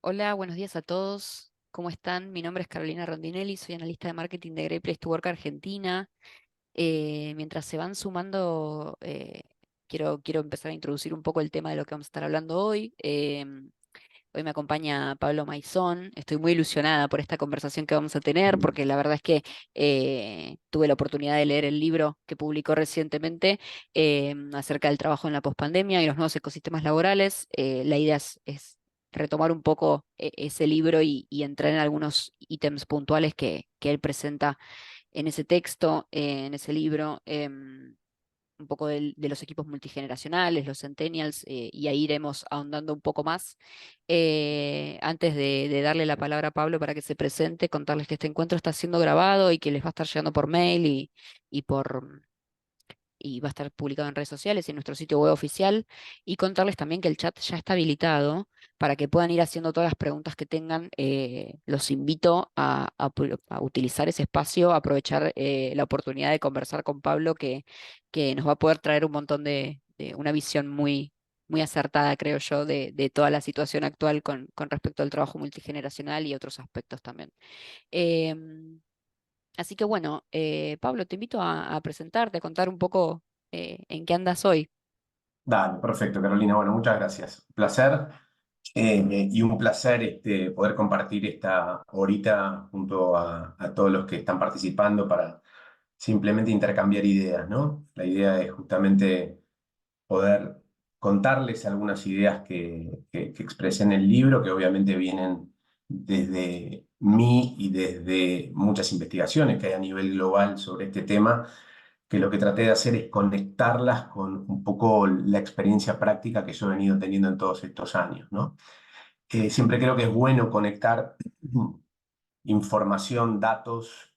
Hola, buenos días a todos. ¿Cómo están? Mi nombre es Carolina Rondinelli, soy analista de marketing de Great Place to Work Argentina. Mientras se van sumando, quiero empezar a introducir un poco el tema de lo que vamos a estar hablando hoy. Hoy me acompaña Pablo Maizón. Estoy muy ilusionada por esta conversación que vamos a tener, porque la verdad es que tuve la oportunidad de leer el libro que publicó recientemente acerca del trabajo en la pospandemia y los nuevos ecosistemas laborales. La idea es retomar un poco ese libro y entrar en algunos ítems puntuales que él presenta en ese texto, en ese libro. Un poco de los equipos multigeneracionales, los centennials, y ahí iremos ahondando un poco más. Antes de darle la palabra a Pablo para que se presente, contarles que este encuentro está siendo grabado y que les va a estar llegando por mail y por y va a estar publicado en redes sociales y en nuestro sitio web oficial, y contarles también que el chat ya está habilitado para que puedan ir haciendo todas las preguntas que tengan. Los invito a utilizar ese espacio, a aprovechar la oportunidad de conversar con Pablo, que nos va a poder traer un montón de una visión muy acertada, creo yo, de toda la situación actual con respecto al trabajo multigeneracional y otros aspectos también. Em, Así que bueno, Pablo, te invito a presentarte, a contar un poco en qué andas hoy. Dale, perfecto, Carolina. Bueno, muchas gracias. Un placer y un placer poder compartir esta horita junto a todos los que están participando para simplemente intercambiar ideas, ¿no? La idea es justamente poder contarles algunas ideas que expresé en el libro, que obviamente vienen desde mí y desde muchas investigaciones que hay a nivel global sobre este tema, que lo que traté de hacer es conectarlas con un poco la experiencia práctica que yo he venido teniendo en todos estos años, ¿no? Siempre creo que es bueno conectar información, datos,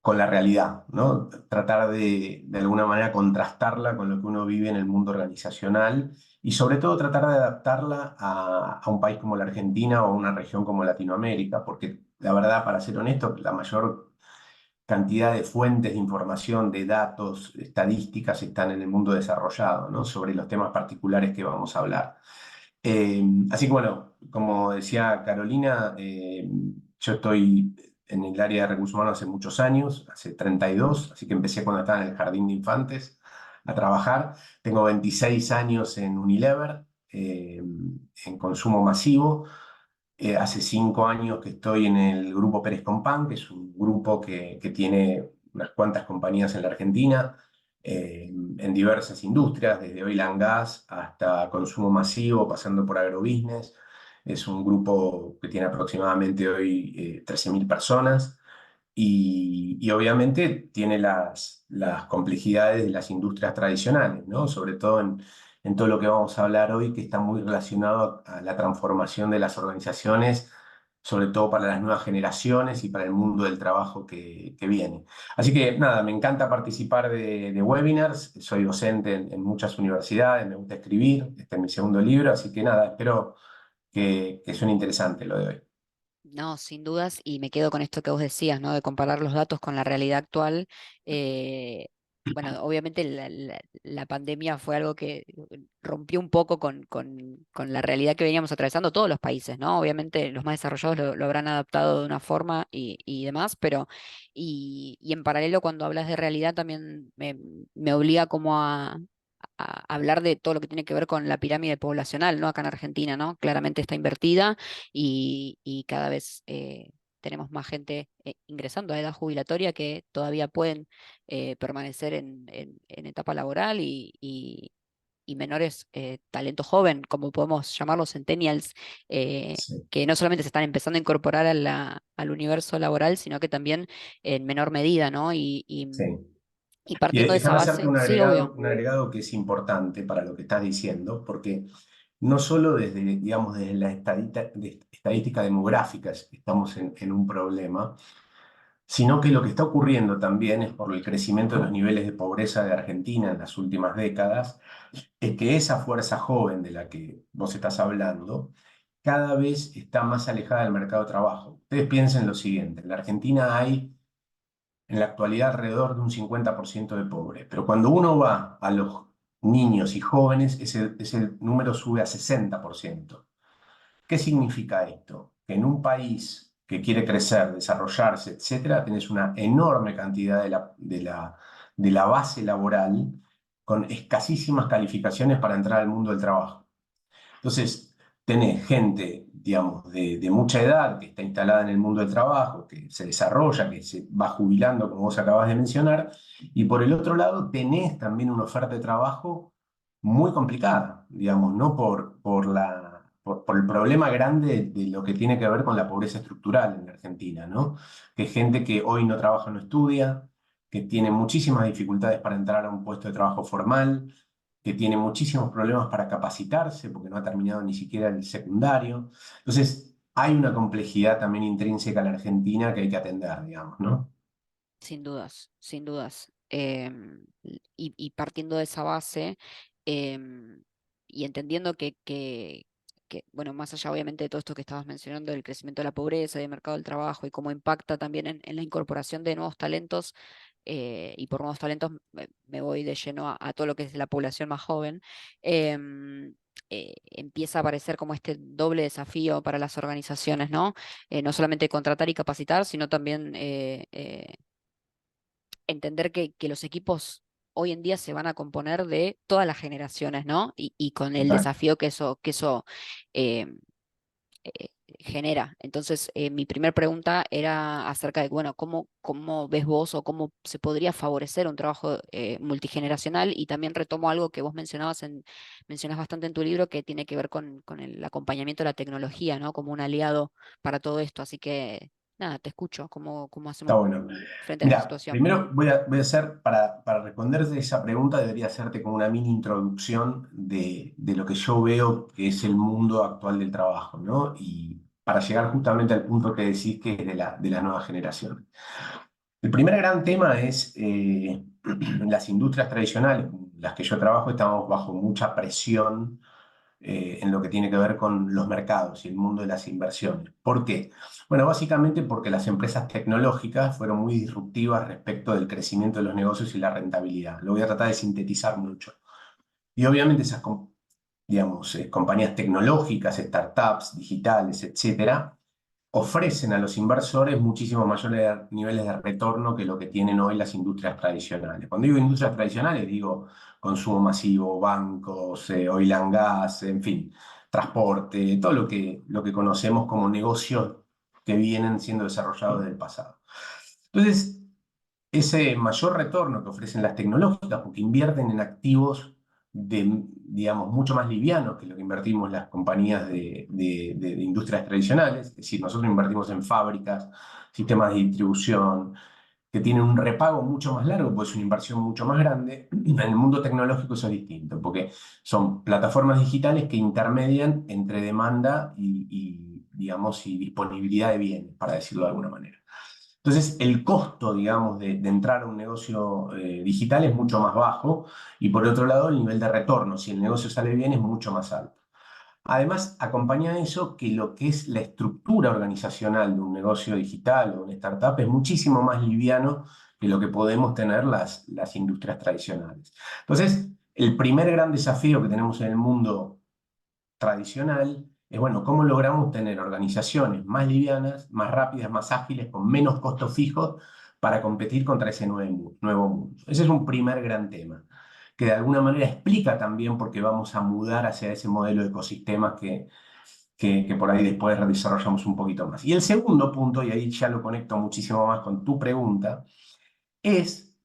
con la realidad, ¿no? Tratar de alguna manera contrastarla con lo que uno vive en el mundo organizacional y sobre todo tratar de adaptarla a un país como la Argentina o a una región como Latinoamérica, porque la verdad, para ser honesto, la mayor cantidad de fuentes de información, de datos, estadísticas están en el mundo desarrollado, ¿no? Sobre los temas particulares que vamos a hablar. Así que bueno, como decía Carolina, yo estoy en el área de recursos humanos hace muchos años, hace 32, así que empecé cuando estaba en el jardín de infantes a trabajar. Tengo 26 años en Unilever, en consumo masivo. Hace 5 años que estoy en el grupo Pérez Compán, que es un grupo que tiene unas cuantas compañías en la Argentina, en diversas industrias, desde oil and gas hasta consumo masivo, pasando por agrobusiness. Es un grupo que tiene aproximadamente hoy 13.000 personas y obviamente tiene las complejidades de las industrias tradicionales, ¿no? Sobre todo en todo lo que vamos a hablar hoy, que está muy relacionado a la transformación de las organizaciones, sobre todo para las nuevas generaciones y para el mundo del trabajo que viene. Así que nada, me encanta participar de webinars, soy docente en muchas universidades, me gusta escribir, este es mi segundo libro, así que nada, espero que suene interesante lo de hoy. No, sin dudas, y me quedo con esto que vos decías, ¿no? De comparar los datos con la realidad actual. Eh, bueno, obviamente la pandemia fue algo que rompió un poco con la realidad que veníamos atravesando todos los países, ¿no? Obviamente los más desarrollados lo habrán adaptado de una forma y demás, pero y en paralelo cuando hablas de realidad también me obliga como a hablar de todo lo que tiene que ver con la pirámide poblacional, ¿no? Acá en Argentina, ¿no? Claramente está invertida y cada vez tenemos más gente ingresando a edad jubilatoria que todavía pueden permanecer en etapa laboral y menores talento joven, como podemos llamarlos centennials, Sí. que no solamente se están empezando a incorporar al universo laboral, sino que también en menor medida, ¿no? Sí. Y Y partiendo de esa déjame hacerte base, sí, obvio. un agregado que es importante para lo que estás diciendo, porque no solo desde, digamos, desde la estadística demográfica estamos en un problema, sino que lo que está ocurriendo también es por el crecimiento de los niveles de pobreza de Argentina en las últimas décadas, es que esa fuerza joven de la que vos estás hablando cada vez está más alejada del mercado de trabajo. Ustedes piensen lo siguiente, en la Argentina hay en la actualidad alrededor de un 50% de pobres, pero cuando uno va a los niños y jóvenes, ese número sube a 60%. ¿Qué significa esto? Que en un país que quiere crecer, desarrollarse, etcétera, tenés una enorme cantidad de la base laboral con escasísimas calificaciones para entrar al mundo del trabajo. Entonces, tenés gente, digamos, de mucha edad que está instalada en el mundo del trabajo, que se desarrolla, que se va jubilando, como vos acabas de mencionar, y por el otro lado tenés también una oferta de trabajo muy complicada, digamos, ¿no? Por el problema grande de lo que tiene que ver con la pobreza estructural en la Argentina, ¿no? Que gente que hoy no trabaja, no estudia, que tiene muchísimas dificultades para entrar a un puesto de trabajo formal, que tiene muchísimos problemas para capacitarse porque no ha terminado ni siquiera el secundario. Entonces, hay una complejidad también intrínseca a la Argentina que hay que atender, digamos, ¿no? Sin dudas, sin dudas. Y partiendo de esa base, em, y entendiendo bueno, más allá obviamente de todo esto que estabas mencionando, del crecimiento de la pobreza y del mercado del trabajo y cómo impacta también en la incorporación de nuevos talentos, y por nuevos talentos me voy de lleno a todo lo que es la población más joven. Empieza a aparecer como este doble desafío para las organizaciones, ¿no? No solamente contratar y capacitar, sino también entender que los equipos hoy en día se van a componer de todas las generaciones, ¿no? Y con el Total. desafío que eso eh, genera. Entonces, mi primera pregunta era acerca de, bueno, ¿cómo ves vos o cómo se podría favorecer un trabajo multigeneracional? Y también retomo algo que vos mencionas bastante en tu libro, que tiene que ver con el acompañamiento de la tecnología, ¿no? Como un aliado para todo esto. Así que, nada, te escucho. ¿Cómo Está hacemos bueno. frente a esta Mira, situación? primero voy a hacer, para responderte esa pregunta, debería hacerte como una mini introducción de lo que yo veo que es el mundo actual del trabajo, ¿no? Y para llegar justamente al punto que decís que es de la nueva generación. El primer gran tema es las industrias tradicionales, las que yo trabajo, estamos bajo mucha presión en lo que tiene que ver con los mercados y el mundo de las inversiones. ¿Por qué? Bueno, básicamente porque las empresas tecnológicas fueron muy disruptivas respecto del crecimiento de los negocios y la rentabilidad. Lo voy a tratar de sintetizar mucho. Y obviamente digamos, compañías tecnológicas, startups, digitales, etcétera, ofrecen a los inversores muchísimo mayores niveles de retorno que lo que tienen hoy las industrias tradicionales. Cuando digo industrias tradicionales, digo consumo masivo, bancos, oil and gas, en fin, transporte, todo lo que conocemos como negocios que vienen siendo desarrollados desde el pasado. Entonces, ese mayor retorno que ofrecen las tecnológicas, porque invierten en activos digamos, mucho más livianos que lo que invertimos las compañías de industrias tradicionales, es decir, nosotros invertimos en fábricas, sistemas de distribución, que tienen un repago mucho más largo, pues es una inversión mucho más grande. En el mundo tecnológico eso es distinto, porque son plataformas digitales que intermedian entre demanda digamos, y disponibilidad de bienes, para decirlo de alguna manera. Entonces, el costo, digamos, de entrar a un negocio digital es mucho más bajo y por otro lado, el nivel de retorno, si el negocio sale bien, es mucho más alto. Además, acompaña eso que lo que es la estructura organizacional de un negocio digital o una startup es muchísimo más liviano que lo que podemos tener las industrias tradicionales. Entonces, el primer gran desafío que tenemos en el mundo tradicional es, bueno, cómo logramos tener organizaciones más livianas, más rápidas, más ágiles, con menos costos fijos para competir contra ese nuevo mundo. Ese es un primer gran tema, que de alguna manera explica también por qué vamos a mudar hacia ese modelo de ecosistemas que por ahí después desarrollamos un poquito más. Y el segundo punto, y ahí ya lo conecto muchísimo más con tu pregunta, es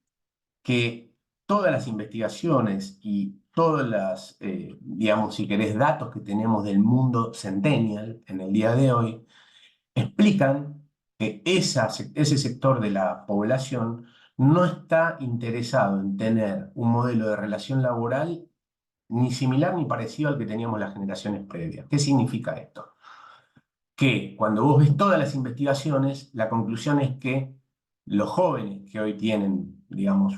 que todas las investigaciones y todas las, digamos, si querés, datos que tenemos del mundo centennial en el día de hoy, explican que ese sector de la población no está interesado en tener un modelo de relación laboral ni similar ni parecido al que teníamos las generaciones previas. ¿Qué significa esto? Que cuando vos ves todas las investigaciones, la conclusión es que los jóvenes que hoy tienen, digamos,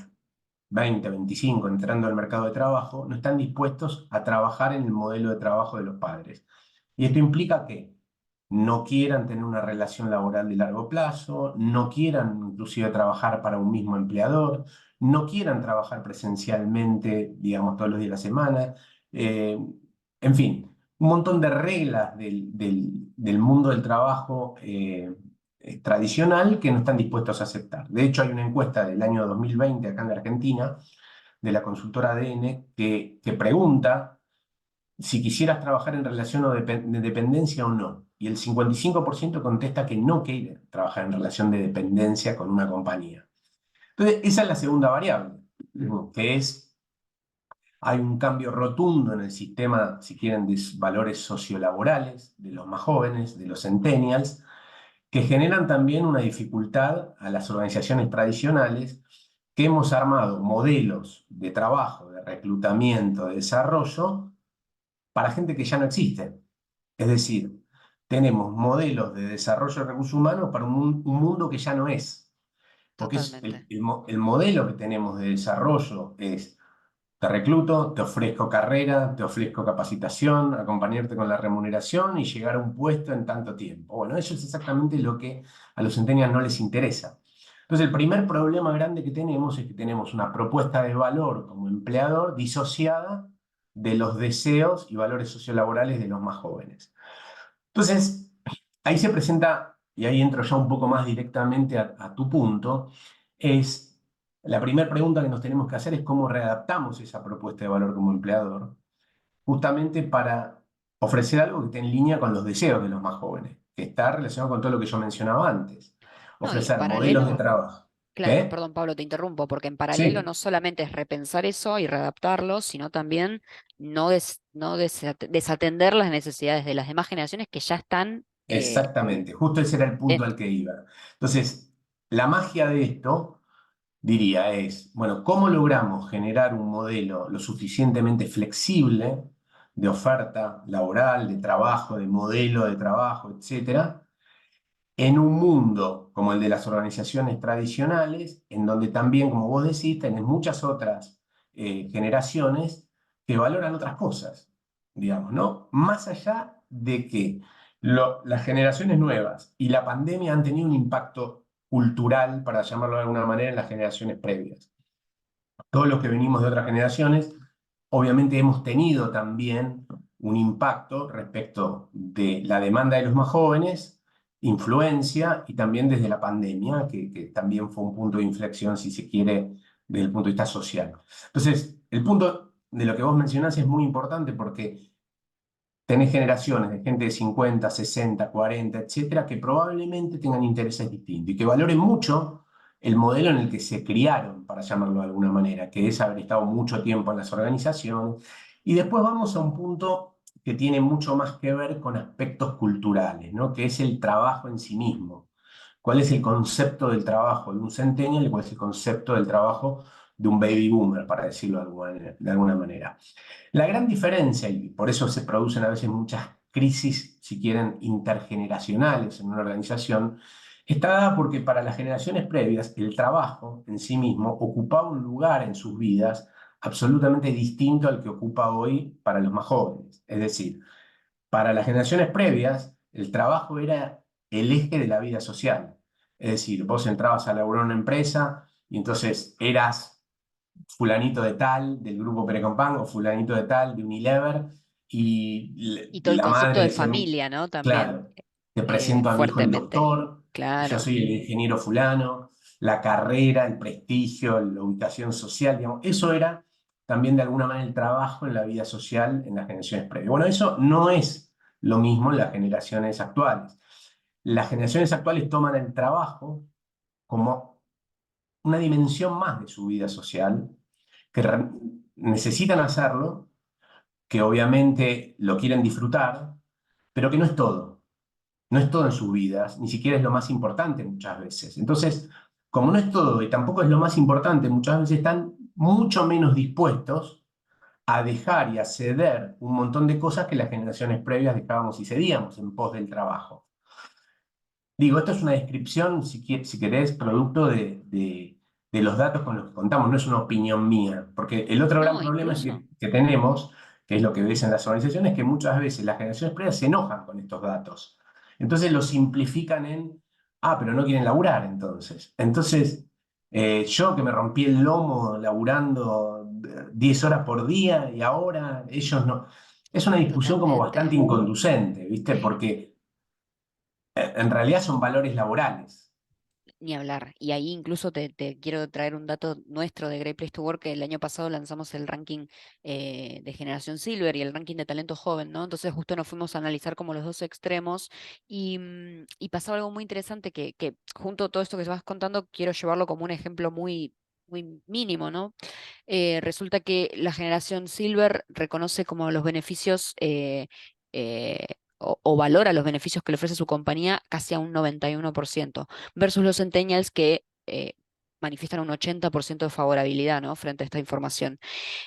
20, 25 entrando al mercado de trabajo, no están dispuestos a trabajar en el modelo de trabajo de los padres. Y esto implica que no quieran tener una relación laboral de largo plazo, no quieran inclusive trabajar para un mismo empleador, no quieran trabajar presencialmente, digamos, todos los días de la semana. En fin, un montón de reglas del mundo del trabajo tradicional que no están dispuestos a aceptar. De hecho, hay una encuesta del año 2020 acá en la Argentina, de la consultora ADN, que pregunta si quisieras trabajar en relación de dependencia o no. Y el 55% contesta que no quiere trabajar en relación de dependencia con una compañía. Entonces, esa es la segunda variable, que es, hay un cambio rotundo en el sistema, si quieren, de valores sociolaborales de los más jóvenes, de los centennials, que generan también una dificultad a las organizaciones tradicionales que hemos armado modelos de trabajo, de reclutamiento, de desarrollo para gente que ya no existe. Es decir, tenemos modelos de desarrollo de recursos humanos para un mundo que ya no es. Porque es Totalmente. el modelo que tenemos de desarrollo es: te recluto, te ofrezco carrera, te ofrezco capacitación, acompañarte con la remuneración y llegar a un puesto en tanto tiempo. Bueno, eso es exactamente lo que a los centennials no les interesa. Entonces, el primer problema grande que tenemos es que tenemos una propuesta de valor como empleador disociada de los deseos y valores sociolaborales de los más jóvenes. Entonces, ahí se presenta, y ahí entro ya un poco más directamente a tu punto, es la primera pregunta que nos tenemos que hacer es cómo readaptamos esa propuesta de valor como empleador, justamente para ofrecer algo que esté en línea con los deseos de los más jóvenes, que está relacionado con todo lo que yo mencionaba antes. No, y en Ofrecer modelos de paralelo, trabajo. claro, ¿Qué? perdón Pablo, te interrumpo, porque en paralelo Sí, no solamente es repensar eso y readaptarlo, sino también no desatender las necesidades de las demás generaciones que ya están exactamente. Justo ese era el punto al dentro. que iba. Entonces, la magia de esto diría es, bueno, ¿cómo logramos generar un modelo lo suficientemente flexible de oferta laboral, de trabajo, de modelo de trabajo, etcétera, en un mundo como el de las organizaciones tradicionales, en donde también, como vos decís, tenés muchas otras generaciones que valoran otras cosas, digamos, ¿no? Más allá de que las generaciones nuevas y la pandemia han tenido un impacto cultural, para llamarlo de alguna manera, en las generaciones previas. Todos los que venimos de otras generaciones, obviamente hemos tenido también un impacto respecto de la demanda de los más jóvenes, influencia y también desde la pandemia, que también fue un punto de inflexión, si se quiere, desde el punto de vista social. Entonces, el punto de lo que vos mencionás es muy importante porque tenés generaciones de gente de 50, 60, 40, etcétera, que probablemente tengan intereses distintos y que valoren mucho el modelo en el que se criaron, para llamarlo de alguna manera, que es haber estado mucho tiempo en las organizaciones. Y después vamos a un punto que tiene mucho más que ver con aspectos culturales, ¿no? Que es el trabajo en sí mismo. ¿Cuál es el concepto del trabajo de un centennial y cuál es el concepto del trabajo de un baby boomer, para decirlo de alguna manera? La gran diferencia, y por eso se producen a veces muchas crisis, si quieren, intergeneracionales en una organización, está dada porque para las generaciones previas el trabajo en sí mismo ocupaba un lugar en sus vidas absolutamente distinto al que ocupa hoy para los más jóvenes. Es decir, para las generaciones previas el trabajo era el eje de la vida social. Es decir, vos entrabas a laburar en una empresa y entonces eras fulanito de tal del grupo Perecompan o fulanito de tal de Unilever y Y todo el la concepto madre de decía, familia, ¿no? También claro, te presento a mi hijo el fuertemente. doctor, yo Claro. soy el ingeniero fulano, la carrera, el prestigio, la ubicación social, digamos, eso era también de alguna manera el trabajo en la vida social en las generaciones previas. Bueno, eso no es lo mismo en las generaciones actuales. Las generaciones actuales toman el trabajo como una dimensión más de su vida social, que necesitan hacerlo, que obviamente lo quieren disfrutar, pero que no es todo. No es todo en sus vidas, ni siquiera es lo más importante muchas veces. Entonces, como no es todo y tampoco es lo más importante, muchas veces están mucho menos dispuestos a dejar y a ceder un montón de cosas que las generaciones previas dejábamos y cedíamos en pos del trabajo. Digo, esto es una descripción, si querés, producto de los datos con los que contamos, no es una opinión mía, porque el otro gran No, problema es incluso. que tenemos, que es lo que ves en las organizaciones, que muchas veces las generaciones previas se enojan con estos datos. Entonces lo simplifican en, pero no quieren laburar entonces. Entonces, yo que me rompí el lomo laburando 10 horas por día y ahora ellos no. es una discusión como bastante Totalmente. inconducente, ¿viste? Porque en realidad son valores laborales. Ni hablar. Y ahí incluso te quiero traer un dato nuestro de Great Place to Work, que el año pasado lanzamos el ranking de Generación Silver y el ranking de talento joven, ¿no? Entonces justo nos fuimos a analizar como los dos extremos y pasaba algo muy interesante que junto a todo esto que vas contando, quiero llevarlo como un ejemplo muy mínimo, ¿no? Resulta que la generación Silver reconoce como los beneficios eh, o valora los beneficios que le ofrece su compañía casi a un 91%, versus los Centennials que manifiestan un 80% de favorabilidad, ¿no? Frente a esta información.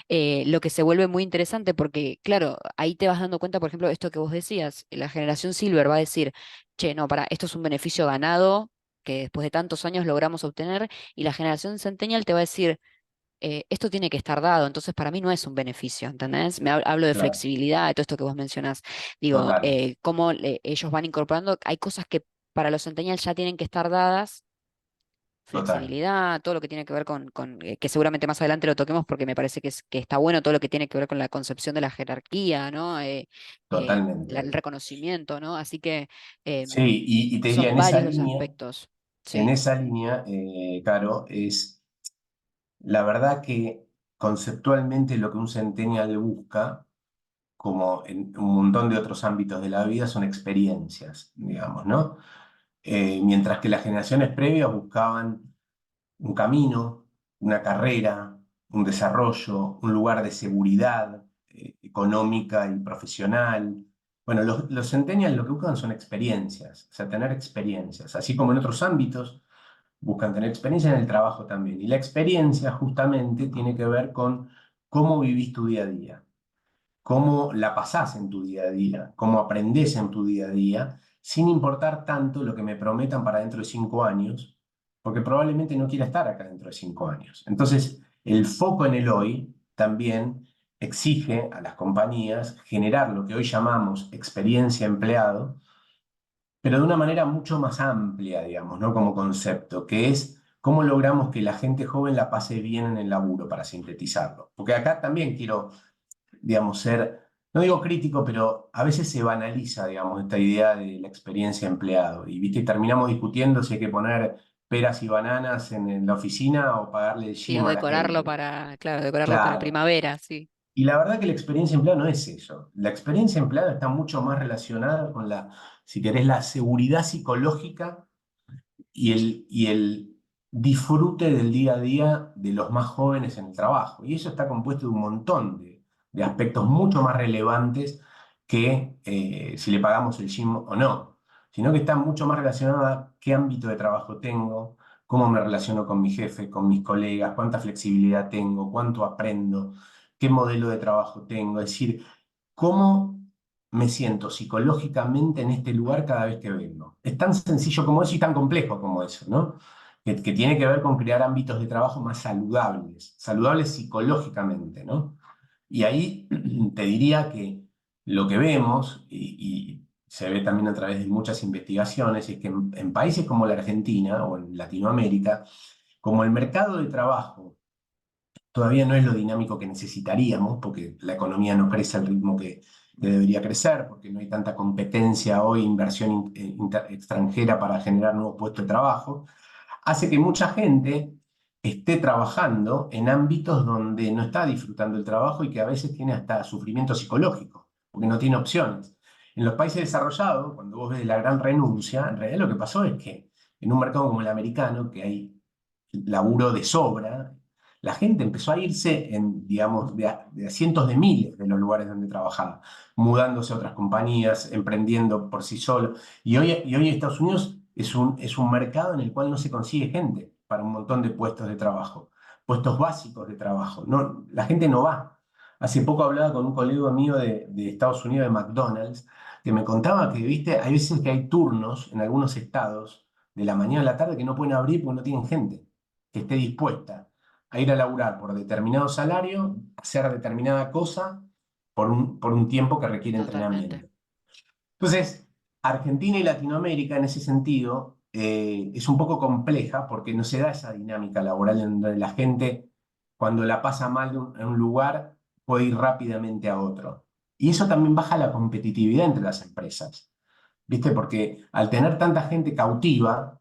Lo que se vuelve muy interesante porque, claro, ahí te vas dando cuenta, por ejemplo, esto que vos decías, la generación Silver va a decir, che, no, para, esto es un beneficio ganado que después de tantos años logramos obtener, y la generación Centennial te va a decir, esto tiene que estar dado, entonces para mí no es un beneficio, ¿entendés? Hablo de Claro, flexibilidad, de todo esto que vos mencionás. Digo, total, cómo ellos van incorporando, hay cosas que para los centennials ya tienen que estar dadas, total, flexibilidad, todo lo que tiene que ver que seguramente más adelante lo toquemos porque me parece que está bueno todo lo que tiene que ver con la concepción de la jerarquía, ¿no? El totalmente. reconocimiento, ¿no? Así que Sí, y te diría, son varios los aspectos. en Sí, esa línea, Caro, es la verdad que conceptualmente lo que un centennial busca, como en un montón de otros ámbitos de la vida, son experiencias, digamos, ¿no? Mientras que las generaciones previas buscaban un camino, una carrera, un desarrollo, un lugar de seguridad económica y profesional. Bueno, los centennials lo que buscan son experiencias, o sea, tener experiencias, así como en otros ámbitos buscan tener experiencia en el trabajo también. Y la experiencia justamente tiene que ver con cómo vivís tu día a día, cómo la pasás en tu día a día, cómo aprendés en tu día a día, sin importar tanto lo que me prometan para dentro de 5 años, porque probablemente no quiera estar acá dentro de 5 años. Entonces, el foco en el hoy también exige a las compañías generar lo que hoy llamamos experiencia empleado, pero de una manera mucho más amplia, digamos, ¿no? Como concepto, que es cómo logramos que la gente joven la pase bien en el laburo, para sintetizarlo. Porque acá también quiero, digamos, ser, no digo crítico, pero a veces se banaliza, digamos, esta idea de la experiencia empleado. Y, viste, terminamos discutiendo si hay que poner peras y bananas en la oficina o pagarle el sí, o gym a la decorarlo gente. para, claro, decorarlo para Claro. primavera, sí. Y la verdad que la experiencia empleada no es eso. La experiencia empleada está mucho más relacionada con la, si querés, la seguridad psicológica y el disfrute del día a día de los más jóvenes en el trabajo. Y eso está compuesto de un montón de aspectos mucho más relevantes que si le pagamos el gym o no, sino que está mucho más relacionado a qué ámbito de trabajo tengo, cómo me relaciono con mi jefe, con mis colegas, cuánta flexibilidad tengo, cuánto aprendo, qué modelo de trabajo tengo. Es decir, cómo me siento psicológicamente en este lugar cada vez que vengo. Es tan sencillo como eso y tan complejo como eso, ¿no? Que tiene que ver con crear ámbitos de trabajo más saludables, saludables psicológicamente, ¿no? Y ahí te diría que lo que vemos, y se ve también a través de muchas investigaciones, es que en países como la Argentina o en Latinoamérica, como el mercado de trabajo todavía no es lo dinámico que necesitaríamos, porque la economía no crece al ritmo que debería crecer, porque no hay tanta competencia hoy, inversión extranjera para generar nuevos puestos de trabajo, hace que mucha gente esté trabajando en ámbitos donde no está disfrutando el trabajo y que a veces tiene hasta sufrimiento psicológico, porque no tiene opciones. En los países desarrollados, cuando vos ves la gran renuncia, en realidad lo que pasó es que en un mercado como el americano, que hay laburo de sobra, la gente empezó a irse en, digamos, de a cientos de miles de los lugares donde trabajaba, mudándose a otras compañías, emprendiendo por sí solo. Y hoy Estados Unidos es un mercado en el cual no se consigue gente para un montón de puestos de trabajo, puestos básicos de trabajo. No, la gente no va. Hace poco hablaba con un colega mío de Estados Unidos, de McDonald's, que me contaba que, viste, hay veces que hay turnos en algunos estados de la mañana a la tarde que no pueden abrir porque no tienen gente que esté dispuesta a ir a laburar por determinado salario, hacer determinada cosa por un tiempo que requiere Totalmente. entrenamiento. Entonces, Argentina y Latinoamérica en ese sentido es un poco compleja porque no se da esa dinámica laboral en donde la gente, cuando la pasa mal en un lugar, puede ir rápidamente a otro. Y eso también baja la competitividad entre las empresas, ¿viste? Porque al tener tanta gente cautiva,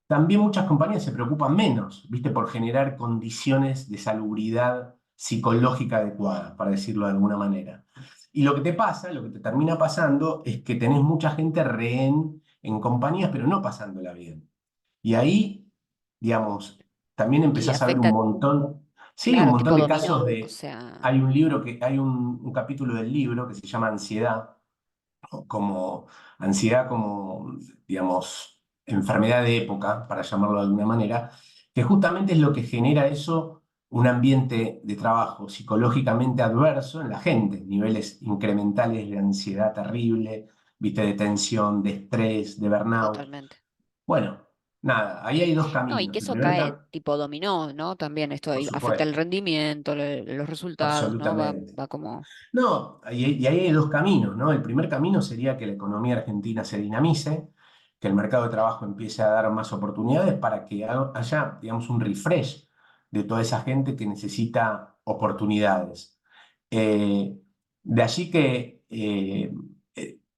también muchas compañías se preocupan menos, ¿viste? Por generar condiciones de salubridad psicológica adecuadas, para decirlo de alguna manera. Y lo que te pasa, lo que te termina pasando, es que tenés mucha gente rehén en compañías, pero no pasándola bien. Y ahí, digamos, también Y empezás a ver un afecta, montón, sí, un claro, montón tipo de casos dominó, o de, sea, hay un libro que, hay un capítulo del libro que se llama Ansiedad, como ansiedad como, digamos, enfermedad de época, para llamarlo de alguna manera, que justamente es lo que genera eso, un ambiente de trabajo psicológicamente adverso en la gente, niveles incrementales de ansiedad terrible, viste, de tensión, de estrés, de burnout. totalmente. Bueno, nada, ahí hay dos No, y que caminos. El eso primer cae camino, tipo dominó, ¿no? También esto por ahí afecta el supuesto, rendimiento, los resultados, ¿no? absolutamente. Va como No, y ahí hay dos caminos, ¿no? El primer camino sería que la economía argentina se dinamice, que el mercado de trabajo empiece a dar más oportunidades para que haya, digamos, un refresh de toda esa gente que necesita oportunidades. Eh, de allí que,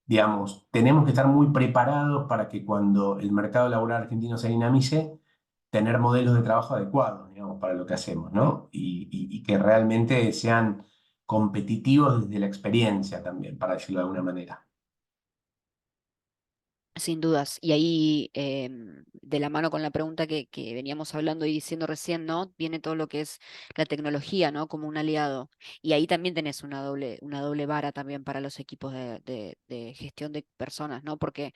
digamos, tenemos que estar muy preparados para que cuando el mercado laboral argentino se dinamice, tener modelos de trabajo adecuados, digamos, para lo que hacemos, ¿no? Y que realmente sean competitivos desde la experiencia también, para decirlo de alguna manera. sin dudas. Y ahí, de la mano con la pregunta que veníamos hablando y diciendo recién, ¿no? Viene todo lo que es la tecnología, ¿no? Como un aliado. Y ahí también tenés una doble vara también para los equipos de gestión de personas, ¿no? Porque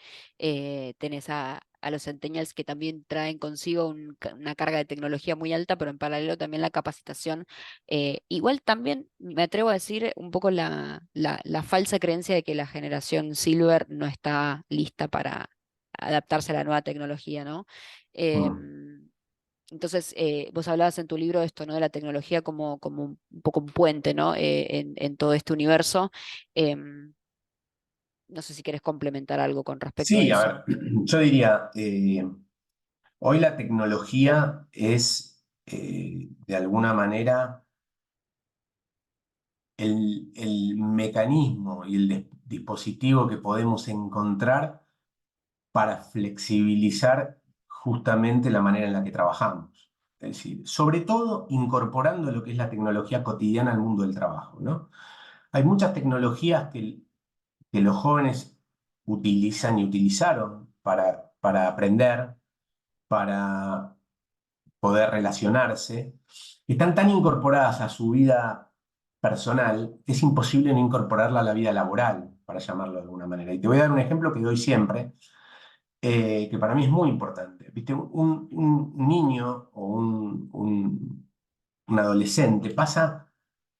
tenés a los centennials que también traen consigo una carga de tecnología muy alta, pero en paralelo también la capacitación. Igual también me atrevo a decir un poco la falsa creencia de que la generación Silver no está lista para adaptarse a la nueva tecnología, ¿no? Mm. Em, entonces, vos hablabas en tu libro de esto, ¿no? De la tecnología como un poco un puente, ¿no? En todo este universo. Em, no sé si querés complementar algo con respecto a Sí, a eso. ver, yo diría, hoy la tecnología es, de alguna manera, el mecanismo y el dispositivo que podemos encontrar para flexibilizar justamente la manera en la que trabajamos. Es decir, sobre todo incorporando lo que es la tecnología cotidiana al mundo del trabajo, ¿no? Hay muchas tecnologías que los jóvenes utilizan y utilizaron para aprender, para poder relacionarse, que están tan incorporadas a su vida personal que es imposible no incorporarla a la vida laboral, para llamarlo de alguna manera. Y te voy a dar un ejemplo que doy siempre, que para mí es muy importante. ¿Viste? Un niño o un adolescente pasa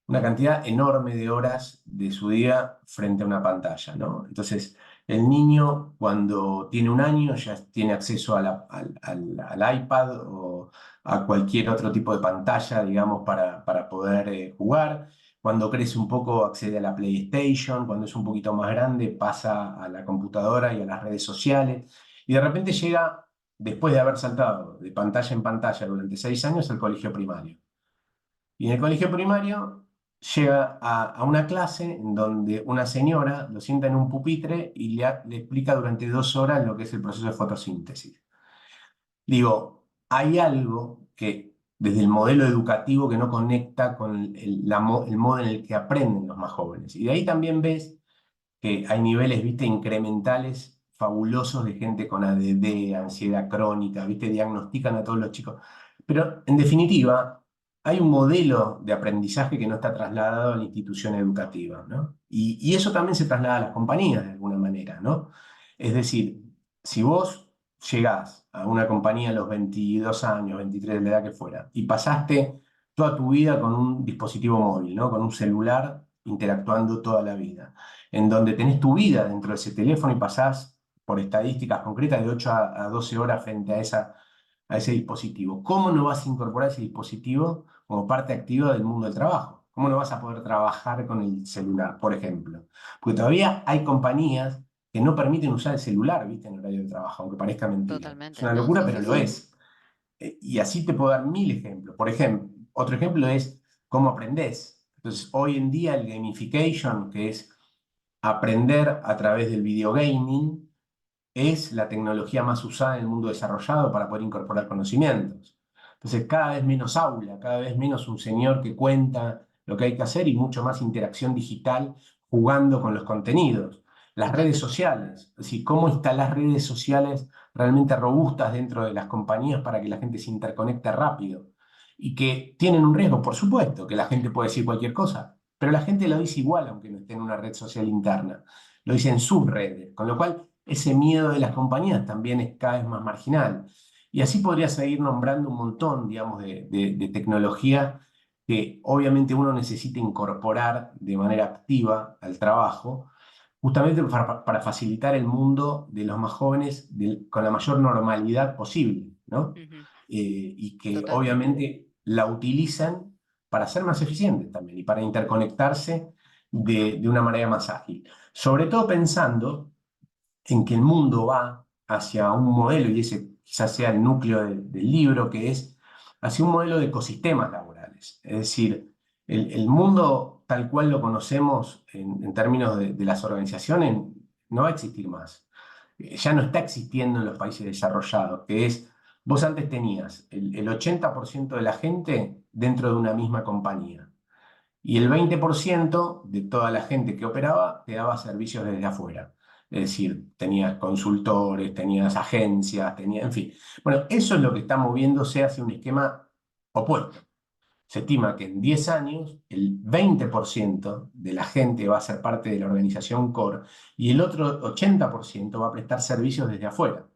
una cantidad enorme de horas de su día frente a una pantalla, ¿no? Entonces, el niño cuando tiene un año ya tiene acceso al iPad o a cualquier otro tipo de pantalla, digamos, para poder jugar. Cuando crece un poco accede a la PlayStation, cuando es un poquito más grande pasa a la computadora y a las redes sociales. Y de repente llega, después de haber saltado de pantalla en pantalla durante 6 años, al colegio primario. Y en el colegio primario llega a una clase en donde una señora lo sienta en un pupitre y le explica durante 2 horas lo que es el proceso de fotosíntesis. Digo, hay algo que desde el modelo educativo que no conecta con el modo en el que aprenden los más jóvenes. Y de ahí también ves que hay niveles, viste, incrementales fabulosos de gente con ADD, ansiedad crónica, viste, diagnostican a todos los chicos. Pero en definitiva, hay un modelo de aprendizaje que no está trasladado a la institución educativa, ¿no? Y eso también se traslada a las compañías de alguna manera, ¿no? Es decir, si vos llegás a una compañía a los 22 años, 23 de la edad que fuera, y pasaste toda tu vida con un dispositivo móvil, ¿no? Con un celular interactuando toda la vida en donde tenés tu vida dentro de ese teléfono y pasás por estadísticas concretas de 8 a 12 horas frente a ese dispositivo. ¿Cómo no vas a incorporar ese dispositivo como parte activa del mundo del trabajo? ¿Cómo no vas a poder trabajar con el celular, por ejemplo? Porque todavía hay compañías que no permiten usar el celular, ¿viste? En horario de trabajo, aunque parezca mentira. Es Totalmente, una no, locura, sí, pero sí, lo sí. es. Y así te puedo dar mil ejemplos. Por ejemplo, otro ejemplo es cómo aprendés. Entonces, hoy en día el gamification, que es aprender a través del videogaming es la tecnología más usada en el mundo desarrollado para poder incorporar conocimientos. Entonces, cada vez menos aula, cada vez menos un señor que cuenta lo que hay que hacer y mucho más interacción digital jugando con los contenidos. Las redes Totalmente. sociales, es decir, cómo instalar redes sociales realmente robustas dentro de las compañías para que la gente se interconecte rápido y que tienen un riesgo, por supuesto, que la gente puede decir cualquier cosa, pero la gente lo dice igual aunque no esté en una red social interna, lo dice en sus redes, con lo cual ese miedo de las compañías también es cada vez más marginal. Y así podría seguir nombrando un montón, digamos, de tecnología que obviamente uno necesita incorporar de manera activa al trabajo, justamente para facilitar el mundo de los más jóvenes con la mayor normalidad posible, ¿no? Ujú. Y que Totalmente. obviamente la utilizan para ser más eficientes también y para interconectarse de una manera más ágil. Sobre todo pensando en que el mundo va hacia un modelo, y ese quizás sea el núcleo del libro, que es hacia un modelo de ecosistemas laborales. Es decir, el mundo tal cual lo conocemos en términos de las organizaciones no va a existir más. Ya no está existiendo en los países desarrollados, que es, vos antes tenías el 80% de la gente dentro de una misma compañía. Y el 20% de toda la gente que operaba te daba servicios desde afuera. Es decir, tenías consultores, tenías agencias, tenías, en fin. Bueno, eso es lo que está moviéndose hacia un esquema opuesto. Se estima que en 10 años el 20% de la gente va a ser parte de la organización core y el otro 80% va a prestar servicios desde afuera.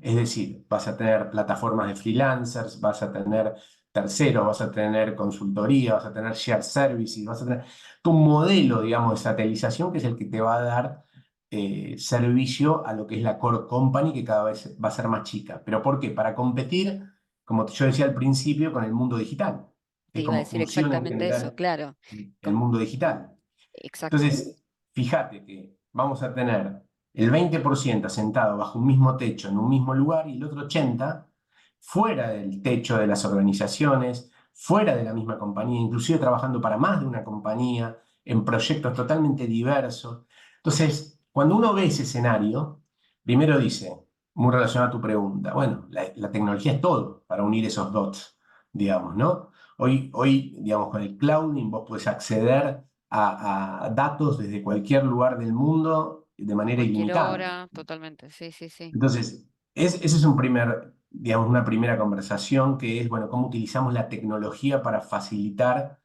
Es decir, vas a tener plataformas de freelancers, vas a tener terceros, vas a tener consultoría, vas a tener shared services, vas a tener tu modelo, digamos, de satelización que es el que te va a dar servicio a lo que es la core company, que cada vez va a ser más chica. ¿Pero por qué? Para competir, como yo decía al principio, con el mundo digital, que Te es iba a como decir funciona en exactamente eso, general claro. el mundo digital. Exacto. Entonces, fíjate que vamos a tener el 20% sentado bajo un mismo techo en un mismo lugar y el otro 80% fuera del techo de las organizaciones, fuera de la misma compañía, inclusive trabajando para más de una compañía, en proyectos totalmente diversos. Entonces, cuando uno ve ese escenario, primero dice, muy relacionado a tu pregunta, bueno, la tecnología es todo para unir esos dots, digamos, ¿no? Hoy, digamos, con el clouding vos podés acceder a datos desde cualquier lugar del mundo de A manera cualquier ilimitada. hora, totalmente. Sí, sí, sí. Entonces, ese es un primer, digamos, una primera conversación que es, bueno, cómo utilizamos la tecnología para facilitar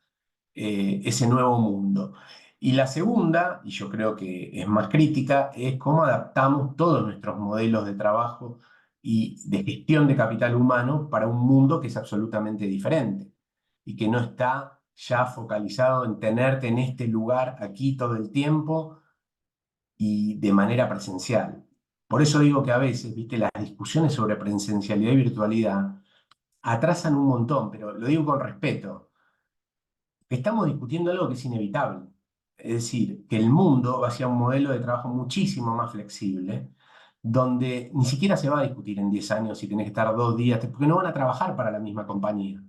ese nuevo mundo. Y la segunda, y yo creo que es más crítica, es cómo adaptamos todos nuestros modelos de trabajo y de gestión de capital humano para un mundo que es absolutamente diferente y que no está ya focalizado en tenerte en este lugar aquí todo el tiempo y de manera presencial. Por eso digo que a veces, viste, las discusiones sobre presencialidad y virtualidad atrasan un montón, pero lo digo con respeto. Estamos discutiendo algo que es inevitable. Es decir, que el mundo va hacia un modelo de trabajo muchísimo más flexible, donde ni siquiera se va a discutir en 10 años si tenés que estar 2 días, porque no van a trabajar para la misma compañía.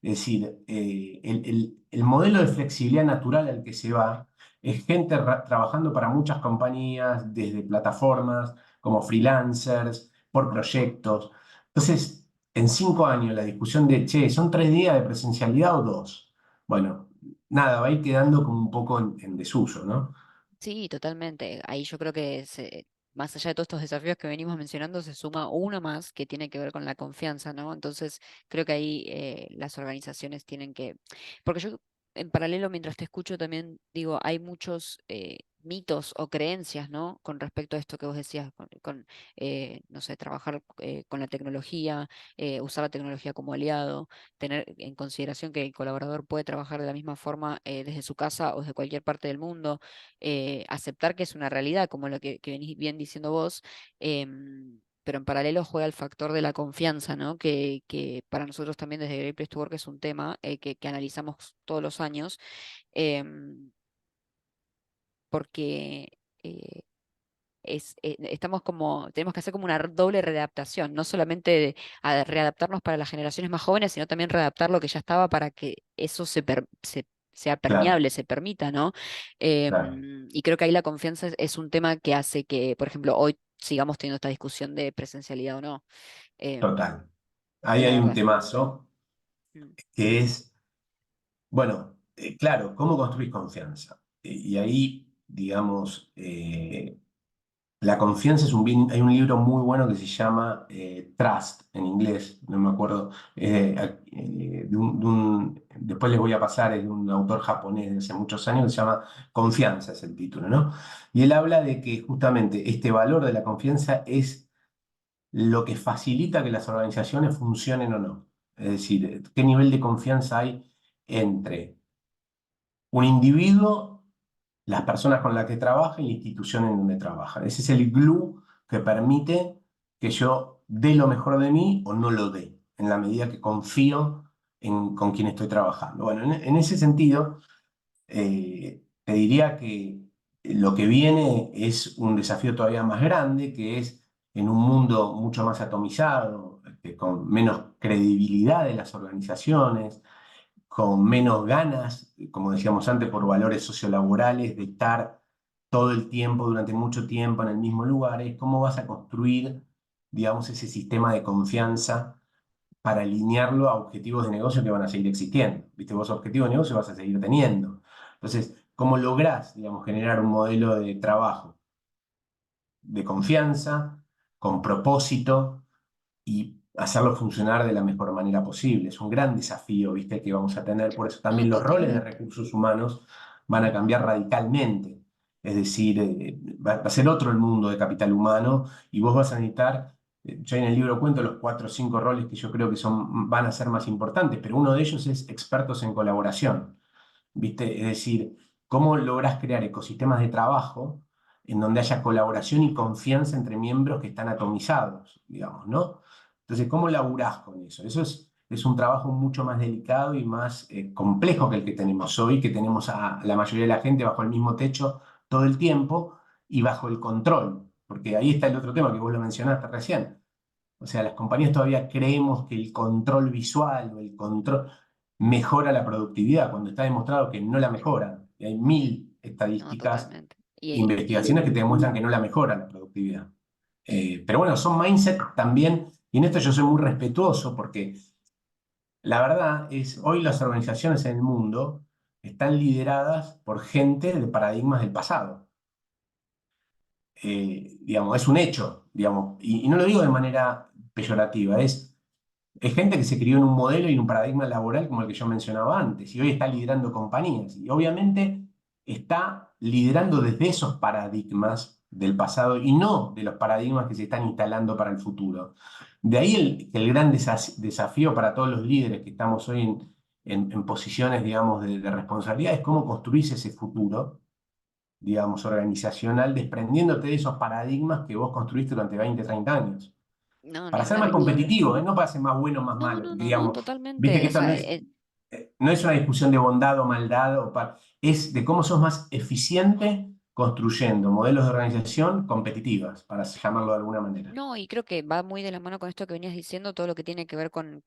Es decir, el modelo de flexibilidad natural al que se va es gente trabajando para muchas compañías, desde plataformas como freelancers, por proyectos. Entonces, en 5 años, la discusión de, che, ¿son 3 días de presencialidad o dos? Bueno, nada, va a ir quedando como un poco en desuso, ¿no? Sí, totalmente. Ahí yo creo que más allá de todos estos desafíos que venimos mencionando, se suma uno más que tiene que ver con la confianza, ¿no? Entonces, creo que ahí las organizaciones tienen que, porque yo en paralelo, mientras te escucho, también digo, hay muchos mitos o creencias, ¿no? Con respecto a esto que vos decías, no sé, trabajar con la tecnología, usar la tecnología como aliado, tener en consideración que el colaborador puede trabajar de la misma forma desde su casa o desde cualquier parte del mundo, aceptar que es una realidad, como lo que venís bien diciendo vos, pero en paralelo juega el factor de la confianza, ¿no? Que para nosotros también desde Great Place to Work es un tema que analizamos todos los años, em, porque eh, estamos como, tenemos que hacer como una doble readaptación, no solamente readaptarnos para las generaciones más jóvenes, sino también readaptar lo que ya estaba para que eso sea claro, permeable, se permita, ¿no? claro, Y creo que ahí la confianza es un tema que hace que, por ejemplo, hoy sigamos teniendo esta discusión de presencialidad o no. Em, total. Ahí la hay un verdad. temazo Mm. que es, bueno, claro, ¿cómo construís confianza? Y ahí, digamos, la confianza es un bien, hay un libro muy bueno que se llama Trust en inglés, no me acuerdo, después les voy a pasar, es de un autor japonés de hace muchos años que se llama Confianza, es el título, ¿no? Y él habla de que justamente este valor de la confianza es lo que facilita que las organizaciones funcionen o no. Es decir, qué nivel de confianza hay entre un individuo, las personas con las que trabaja y la institución en donde trabaja. Ese es el glue que permite que yo dé lo mejor de mí o no lo dé, en la medida que confío con quien estoy trabajando. Bueno, en ese sentido, te diría que lo que viene es un desafío todavía más grande, que es en un mundo mucho más atomizado, con menos credibilidad de las organizaciones, con menos ganas, como decíamos antes, por valores sociolaborales, de estar todo el tiempo, durante mucho tiempo en el mismo lugar, es cómo vas a construir, digamos, ese sistema de confianza para alinearlo a objetivos de negocio que van a seguir existiendo. ¿Viste? Vos objetivos de negocio vas a seguir teniendo. Entonces, ¿cómo lográs, digamos, generar un modelo de trabajo de confianza, con propósito, y hacerlo funcionar de la mejor manera posible? Es un gran desafío, ¿viste? Que vamos a tener. Por eso No, también los roles de totalmente. recursos humanos van a cambiar radicalmente. Es decir, va a ser otro el mundo de capital humano y vos vas a necesitar, yo en el libro cuento los 4 o 5 roles que yo creo que van a ser más importantes, pero uno de ellos es expertos en colaboración. ¿Viste? Es decir, cómo logras crear ecosistemas de trabajo en donde haya colaboración y confianza entre miembros que están atomizados, digamos, ¿no? Entonces, ¿cómo laburás con eso? Eso es un trabajo mucho más delicado y más complejo que el que tenemos hoy, que tenemos a la mayoría de la gente bajo el mismo techo todo el tiempo y bajo el control, porque ahí está el otro tema que vos lo mencionaste recién. O sea, las compañías todavía creemos que el control visual o el control mejora la productividad, cuando está demostrado que no la mejora. Y hay mil No, estadísticas, totalmente. investigaciones que te demuestran que no la mejora la productividad. Pero bueno, son mindset también, y en esto yo soy muy respetuoso porque la verdad es, hoy las organizaciones en el mundo están lideradas por gente de paradigmas del pasado. Digamos, es un hecho, digamos, y no lo digo de manera peyorativa, es gente que se crió en un modelo y en un paradigma laboral como el que yo mencionaba antes, y hoy está liderando compañías. Y obviamente está liderando desde esos paradigmas del pasado y no de los paradigmas que se están instalando para el futuro. De ahí el gran desafío para todos los líderes que estamos hoy en posiciones, digamos, de responsabilidad es cómo construirse ese futuro, digamos, organizacional, desprendiéndote de esos paradigmas que vos construiste durante 20, 30 años No, ni para ser más hablar. competitivo, ¿eh? No para ser más bueno o más No, malo, no, porque no, no, digamos, viste que totalmente. O esto no sea, es, no es una discusión de bondad o maldad, es de cómo sos más eficiente construyendo modelos de organización competitivas, para llamarlo de alguna manera. no, y creo que va muy de la mano con esto que venías diciendo, todo lo que tiene que ver con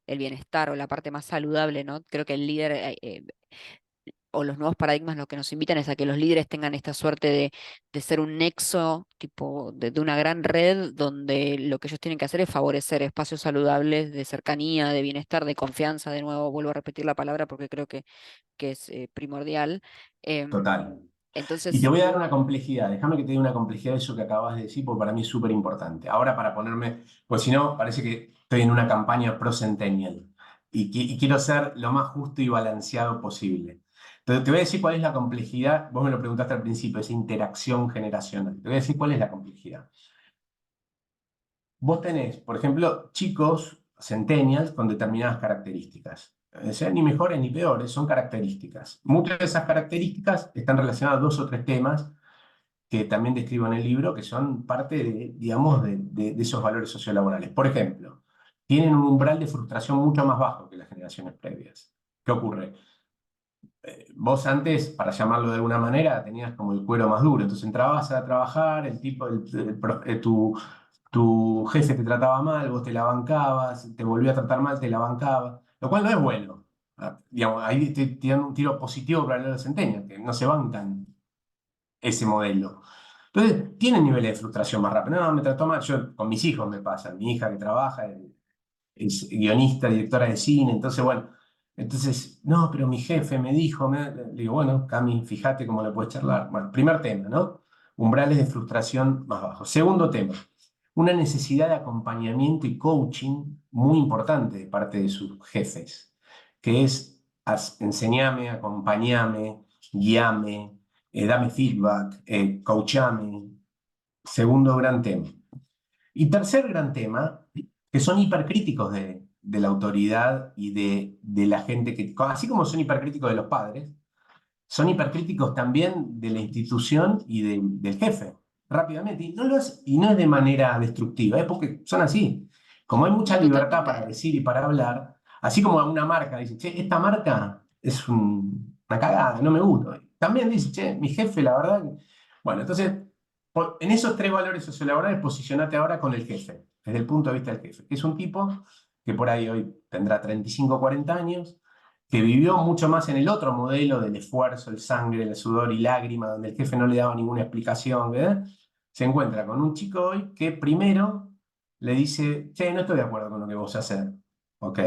el bienestar o la parte más saludable, ¿no? Creo que el líder o los nuevos paradigmas lo que nos invitan es a que los líderes tengan esta suerte de ser un nexo, tipo, de una gran red donde lo que ellos tienen que hacer es favorecer espacios saludables de cercanía, de bienestar, de confianza. De nuevo, vuelvo a repetir la palabra porque creo que es primordial. Total. Y te Entonces, voy a dar una complejidad, déjame que te dé una complejidad de eso que acabas de decir, porque para mí es súper importante. Ahora para ponerme, pues si no, parece que estoy en una campaña pro Centennial y quiero ser lo más justo y balanceado posible. Entonces te voy a decir cuál es la complejidad, vos me lo preguntaste al principio, esa interacción generacional. Te voy a decir cuál es la complejidad. Vos tenés, por ejemplo, chicos, centennials, con determinadas características. Sean ni mejores ni peores, son características. Muchas de esas características están relacionadas a 2 o 3 temas que también describo en el libro, que son parte de, digamos, de esos valores sociolaborales. Por ejemplo, tienen un umbral de frustración mucho más bajo que las generaciones previas. ¿Qué ocurre? Vos antes, para llamarlo de alguna manera, tenías como el cuero más duro. Entonces entrabas a trabajar, el tipo, tu jefe te trataba mal, vos te la bancabas, te volvía a tratar mal, te la bancaba, lo cual no es bueno. Digamos, ahí te tirando un tiro positivo para los centenios, que no se bancan ese modelo. Entonces, tienen niveles de frustración más rápido. No, me trató mal. Yo, con mis hijos me pasa. Mi hija que trabaja es guionista, directora de cine. Entonces, bueno, entonces, no, pero mi jefe me dijo, le digo, bueno, Cami, fíjate cómo le puedes charlar. Bueno, primer tema, ¿no? Umbrales de frustración más bajos. Segundo tema, una necesidad de acompañamiento y coaching muy importante de parte de sus jefes, que es enseñame, acompañame, guíame, dame feedback, coachame. Segundo gran tema. Y tercer gran tema, que son hipercríticos de la autoridad y de la gente que, así como son hipercríticos de los padres, son hipercríticos también de la institución y del jefe, rápidamente. Y no es de manera destructiva, es porque son así. Como hay mucha No, libertad para totalmente. decir y para hablar, así como una marca dice, che, esta marca es una cagada, no me gusta. También dice, che, mi jefe, la verdad. Bueno, entonces, en esos tres valores sociolaborales, posicionate ahora con el jefe, desde el punto de vista del jefe, que es un tipo que por ahí hoy tendrá 35 o 40 años, que vivió mucho más en el otro modelo del esfuerzo, el sangre, el sudor y lágrima, donde el jefe no le daba ninguna explicación, ¿verdad? Se encuentra con un chico hoy que primero le dice, che, no estoy de acuerdo con lo que vos haces. Ok.